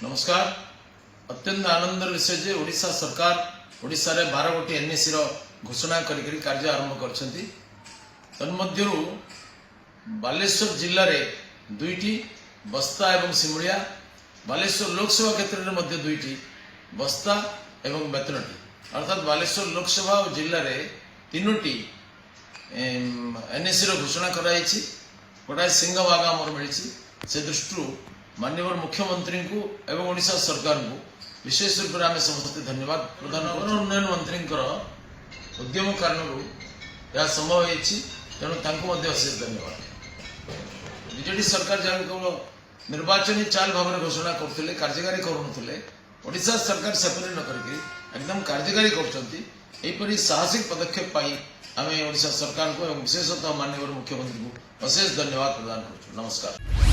नमस्कार। अत्यंत आनंदर विषय जे ओडिशा सरकार ओडिशा रे 12 गोटी एनएससी रो घोषणा करी कार्य आरंभ करछंती। तन्मध्यरु बालेश्वर जिल्ला रे दुईटी बस्ता एवं सिमुलिया, बालेश्वर लोकसभा क्षेत्र रे मध्य दुईटी बस्ता एवं बेतनटी, अर्थात बालेश्वर लोकसभा और जिल्ला रे तीनोटी एनएससी रो घोषणा कराइछि। गोटाए सिंह भाग आमर मिली से दृष्टि माननीय मुख्यमंत्री को एवं ओडिशा सरकार को विशेष रूप से आम समस्त धन्यवाद प्रदान कर। उन्नयन मंत्री उद्यम कारण यह संभव होती, तेणु अशेष धन्यवाद। बीजेडी सरकार जहाँ केवल निर्वाचन चाल भाव में घोषणा करते कार्यकारी करूनुले, ओडिशा सरकार सेपरी न करके एकदम कार्यकारी कर साहसिक पदक्षेप पाई आम ओडिशा सरकार को एवं विशेषतः माननीय मुख्यमंत्री को अशेष धन्यवाद प्रदान कर। नमस्कार।